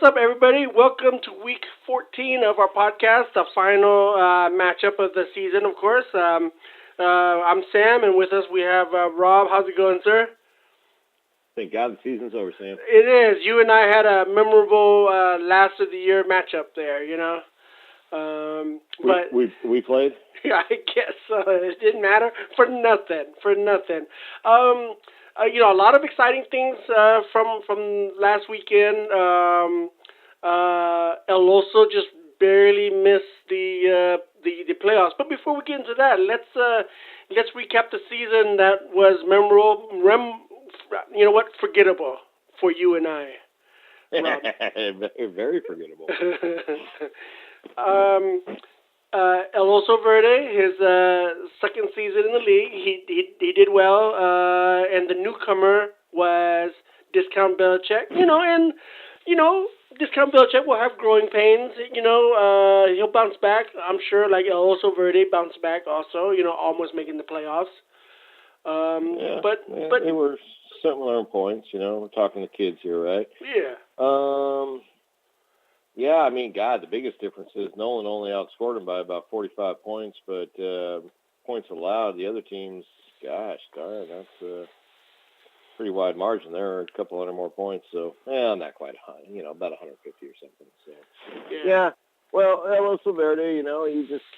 up, everybody? Welcome to week 14 of our podcast, the final matchup of the season, of course. I'm Sam, and with us we have Rob. How's it going, sir? Thank God the season's over, Sam. It is. You and I had a memorable last of the year matchup there, but We played. I guess it didn't matter for nothing. For nothing. A lot of exciting things from last weekend. El Oso just barely missed the playoffs. But before we get into that, let's recap the season that was memorable. Forgettable for you and I. Very forgettable. El Oso Verde, his second season in the league, he did well, and the newcomer was Discount Belichick. Discount Belichick will have growing pains. He'll bounce back. I'm sure, like El Oso Verde bounced back also. Almost making the playoffs. But they were similar in points. We're talking to kids here, right? Yeah. Yeah, I mean, God, the biggest difference is Nolan only outscored him by about 45 points, but points allowed, the other teams, gosh darn, that's a pretty wide margin there, a couple hundred more points, so, not quite high, about 150 or something, so. Yeah. Well, El Oso Verde, he just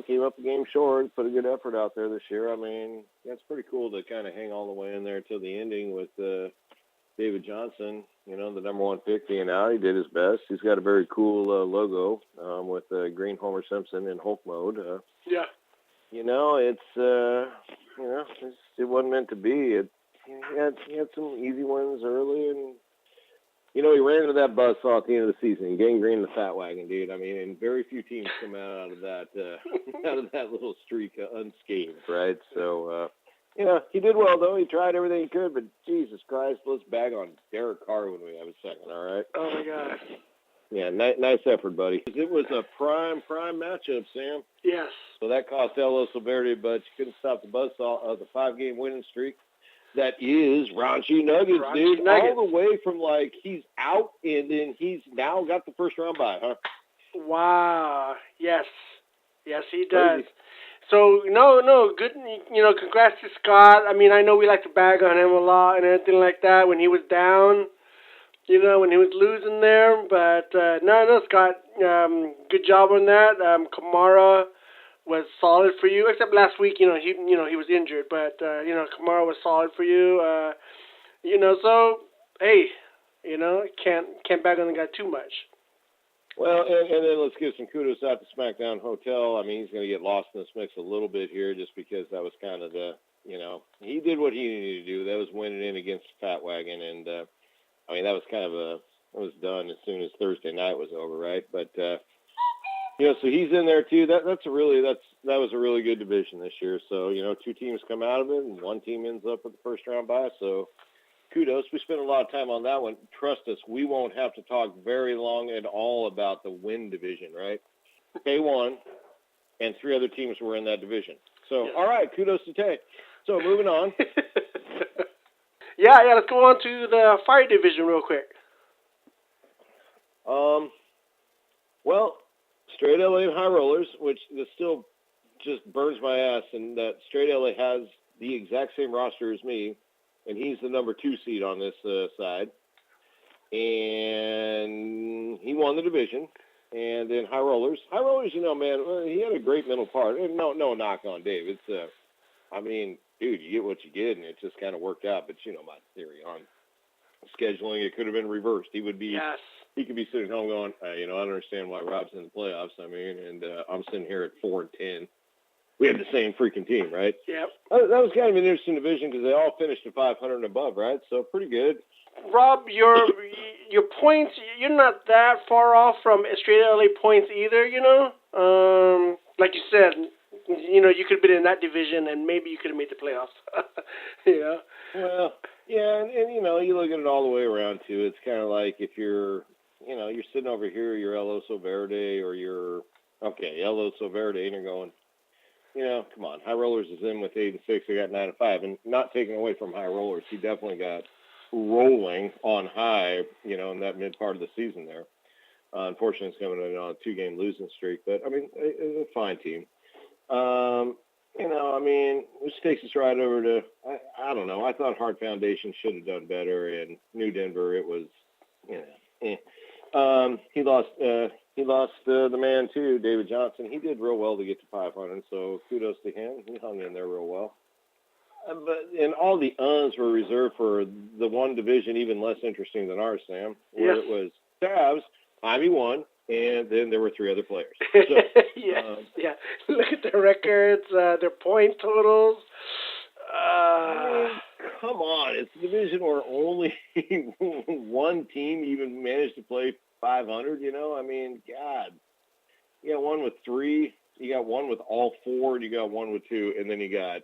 came up a game short, put a good effort out there this year. I mean, that's pretty cool to kind of hang all the way in there until the ending with David Johnson, the number one pick being out. He did his best. He's got a very cool logo with green Homer Simpson in Hulk mode. Yeah. It wasn't meant to be. He had some easy ones early, and he ran into that buzzsaw at the end of the season. He gangrened the fat wagon, dude. I mean, and very few teams come out of that little streak unscathed, right? So. He did well, though. He tried everything he could, but Jesus Christ, let's bag on Derek Carr when we have a second, all right? Oh, my God. Yeah, nice effort, buddy. It was a prime matchup, Sam. Yes. So that cost El Oso Verde, but you couldn't stop the buzzsaw of the 5-game winning streak. That is Raunchy Nuggets, dude. Nuggets. All the way from, he's out, and then he's now got the first round bye, huh? Wow. Yes. Yes, he does. Crazy. So, no, good, congrats to Scott. I mean, I know we like to bag on him a lot and everything like that when he was down, when he was losing there. But, no, Scott, good job on that. Kamara was solid for you, except last week, he was injured. But, Kamara was solid for you. So, hey, can't bag on the guy too much. Well, and then let's give some kudos out to SmackDown Hotel. I mean, he's going to get lost in this mix a little bit here just because that was kind of he did what he needed to do. That was winning in against Fat Wagon, and, that was that was done as soon as Thursday night was over, right? But, so he's in there too. That was a really good division this year. So, 2 teams come out of it, and 1 team ends up with the first round bye, so kudos. We spent a lot of time on that one. Trust us, we won't have to talk very long at all about the win division, right? They won, and 3 other teams were in that division. So, All right, kudos to Tay. So, moving on. Yeah, let's go on to the fire division real quick. Well, Straight LA and High Rollers, which this still just burns my ass, and that Straight LA has the exact same roster as me, and he's the number 2 seed on this side. And he won the division. And then High Rollers, man, he had a great middle part. And no knock on Dave. It's, dude, you get what you get, and it just kind of worked out. But my theory on scheduling, it could have been reversed. He would be, yes. He could be sitting home going, I don't understand why Rob's in the playoffs. And I'm sitting here at 4-10. We have the same freaking team, right? Yep. That was kind of an interesting division because they all finished at 500 and above, right? So pretty good. Rob, your points, you're not that far off from Straight LA points either, Like you said, you could have been in that division and maybe you could have made the playoffs, Well, yeah, and you look at it all the way around, too. It's kind of like if you're sitting over here, you're El Oso Verde or you're, El Oso Verde, and you're going, come on. High Rollers is in with 8-6. They got 9-5, and not taking away from High Rollers. He definitely got rolling on high, in that mid part of the season there. Unfortunately, it's coming in on a 2-game losing streak, but I mean, a fine team. Which takes us right over to, I don't know. I thought Hart Foundation should have done better. In New Denver, it was, he lost the man too, David Johnson. He did real well to get to 500, so kudos to him. He hung in there real well. And all the were reserved for the one division even less interesting than ours, Sam, where it was Cavs, Jaime won, and then there were 3 other players. So, Look at their records, their point totals. Come on. It's a division where only one team even managed to play 500, I mean, God. You got one with 3, you got one with all 4, you got one with 2, and then you got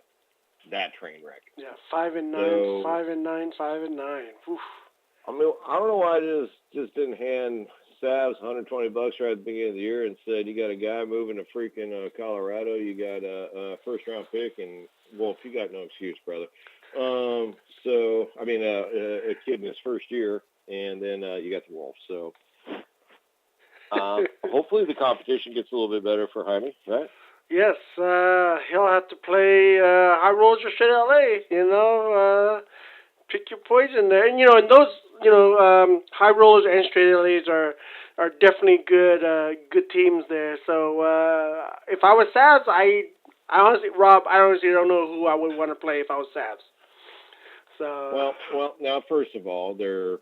that train wreck. Yeah, 5-9, 5-9, 5-9. Oof. I mean, I don't know why I just didn't hand Savs $120 right at the beginning of the year and said, you got a guy moving to freaking Colorado, you got a first-round pick, and, Wolf, you got no excuse, brother. A kid in his first year, and then you got the Wolf. So hopefully the competition gets a little bit better for Jaime, right? Yes, he'll have to play High Rollers or Straight LA, pick your poison there. And, and those, High Rollers and Straight LAs are definitely good teams there. So, if I was Savs, I honestly don't know who I would want to play if I was Savs. So. Well, now, first of all, they're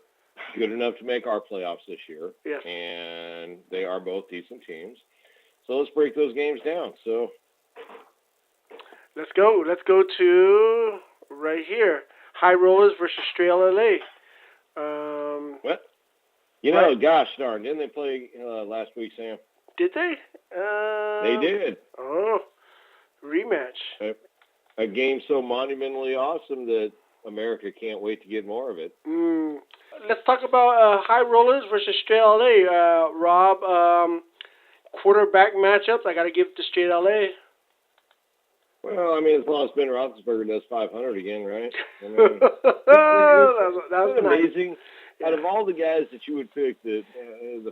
good enough to make our playoffs this year. Yes. And they are both decent teams. So let's break those games down. So let's go. Let's go to right here. High Rollers versus Straight LA. What? Gosh darn, didn't they play last week, Sam? Did they? They did. Oh, rematch. A game so monumentally awesome that America can't wait to get more of it. Let's talk about High Rollers versus Straight LA. Rob, quarterback matchups, I got to give it to Straight LA. Well, I mean, as long as Ben Roethlisberger does 500 again, right? I mean, that was amazing. Nice. Out of all the guys that you would pick, the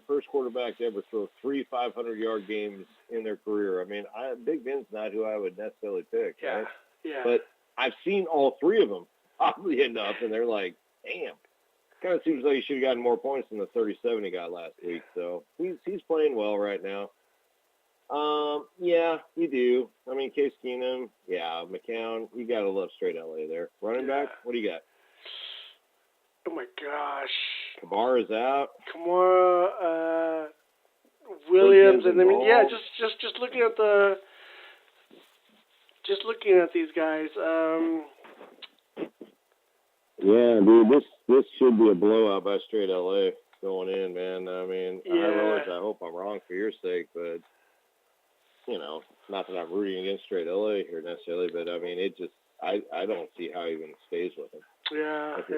first quarterback to ever throw 3 500-yard games in their career, I mean, Big Ben's not who I would necessarily pick, right? Yeah. But I've seen all 3 of them, oddly enough, and they're like, damn. Kind of seems like he should have gotten more points than the 37 he got last week. So he's playing well right now. Yeah, you do. I mean, Case Keenum, McCown, you got to love Straight LA there. Running back, what do you got? Oh my gosh. Kamara's out. Kamara, Williams, and just looking at these guys. Yeah, dude, this should be a blowout by Straight LA going in, man. I mean, I hope I'm wrong for your sake, but not that I'm rooting against Straight LA here necessarily, but I mean, I don't see how he even stays with him. Yeah. He's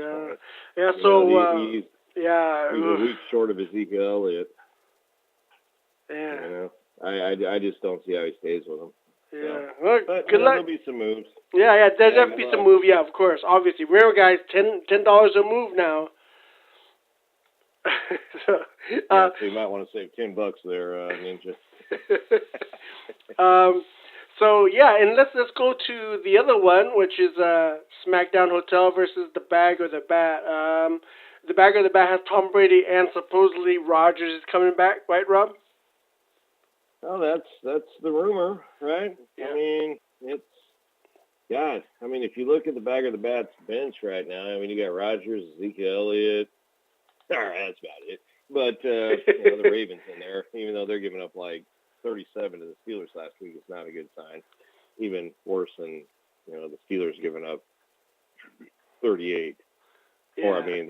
a week short of Ezekiel Elliott. Yeah. I just don't see how he stays with him. Yeah. So. Well, but good luck. There'll be some moves. Yeah, there'll definitely be some move. Yeah, of course, obviously. Remember, guys, $10 a move now. So you might want to save $10 there, Ninja. And let's go to the other one, which is SmackDown Hotel versus the Bag or the Bat. The Bag or the Bat has Tom Brady and supposedly Rodgers is coming back, right, Rob? Well, that's the rumor, right? Yeah. I mean, if you look at the Bag or the Bat's bench right now, I mean, you got Rodgers, Ezekiel Elliott. All right, that's about it. But the Ravens in there, even though they're giving up like 37 to the Steelers last week, it's not a good sign. Even worse than the Steelers giving up 38. Yeah. Or the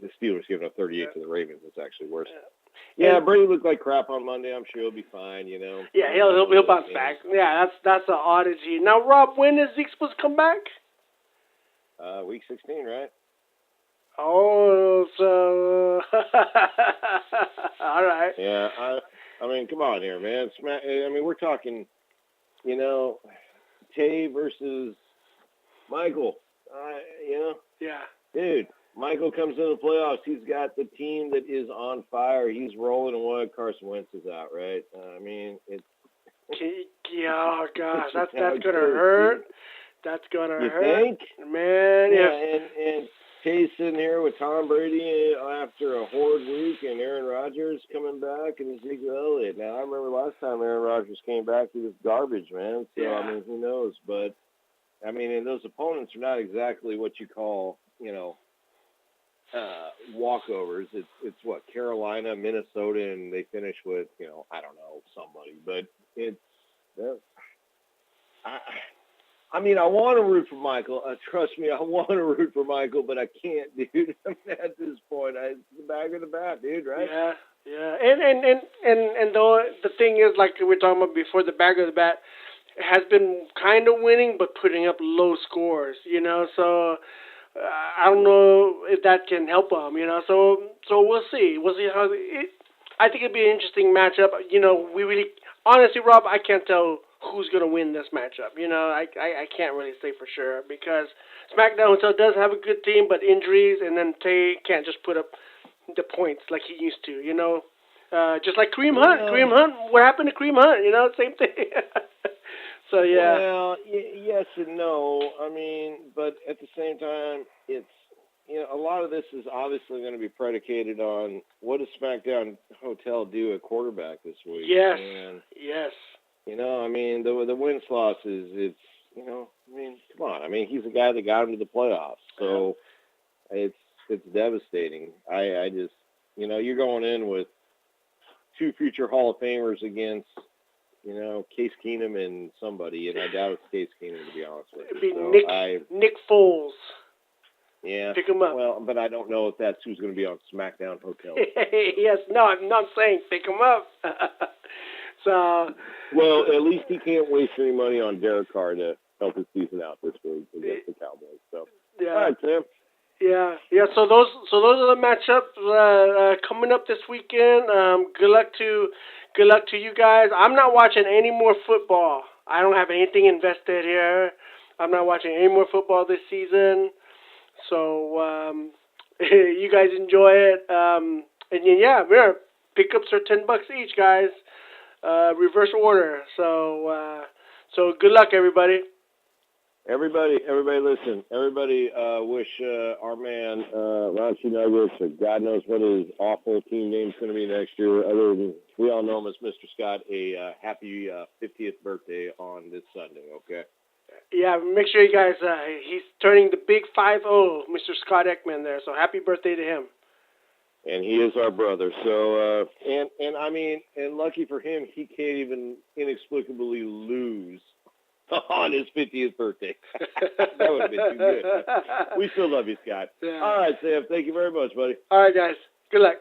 the Steelers giving up 38 to the Ravens. It's actually worse. Yeah, Brady looked like crap on Monday. I'm sure he'll be fine. Yeah, he'll bounce back. Yeah, that's an oddity. Now, Rob, when is Zeke supposed to come back? Week 16, right? Oh, so all right. Yeah, I mean, come on here, man. We're talking, Tay versus Michael. Yeah. Dude, Michael comes into the playoffs. He's got the team that is on fire. He's rolling, and one Carson Wentz is out, right? I mean, it's yeah, oh gosh, that's gonna goes, hurt. dude. That's gonna You hurt, think? man. Yeah, and Chase in here with Tom Brady after a horrid week, and Aaron Rodgers coming back, and Ezekiel Elliott. Now I remember last time Aaron Rodgers came back, he was garbage, man. So yeah. I mean, who knows? But I mean, and those opponents are not exactly what you call, walkovers. It's what, Carolina, Minnesota, and they finish with, I don't know, somebody. But I mean, I want to root for Michael. Trust me, I want to root for Michael, but I can't, dude. At this point, it's the bag of the bat, dude, right? Yeah. And though the thing is, like we were talking about before, the bag of the bat has been kind of winning, but putting up low scores, So I don't know if that can help them, So we'll see. We'll see how I think it'd be an interesting matchup. We really, honestly, Rob, I can't tell who's going to win this matchup. I can't really say for sure because SmackDown Hotel does have a good team, but injuries, and then Tay can't just put up the points like he used to, just like Kareem Hunt. Kareem Hunt, what happened to Kareem Hunt? Same thing. So, yeah. Well, yes and no. I mean, but at the same time, it's, a lot of this is obviously going to be predicated on what does SmackDown Hotel do at quarterback this week. Yes. And, yes. I mean, the wins losses, it's, I mean, come on. I mean, he's the guy that got him to the playoffs. So it's devastating. I just, you're going in with two future Hall of Famers against, Case Keenum and somebody, and I doubt it's Case Keenum, to be honest with you. It'd be Nick Foles. Yeah. Pick him up. Well, but I don't know if that's who's going to be on SmackDown Hotel. Yes, no, I'm not saying pick him up. So. Well, at least he can't waste any money on Derek Carr to help his season out this week against the Cowboys. So. Yeah. All right, Sam. Yeah. So those are the matchups coming up this weekend. Good luck to you guys. I'm not watching any more football. I don't have anything invested here. I'm not watching any more football this season. So you guys enjoy it. And yeah, pickups are $10 each, guys. Reverse order. So good luck, everybody. Everybody listen. Everybody wish our man, Ron Nuggets, or God knows what his awful team name's going to be next year, other than we all know him as Mr. Scott, a happy 50th birthday on this Sunday, okay? Yeah, make sure you guys, he's turning the big 5-0, Mr. Scott Ekman there, so happy birthday to him. And he is our brother, so, and I mean, and lucky for him, he can't even inexplicably lose on his 50th birthday. That would have been too good. We still love you, Scott. Yeah. All right, Sam, thank you very much, buddy. All right, guys. Good luck.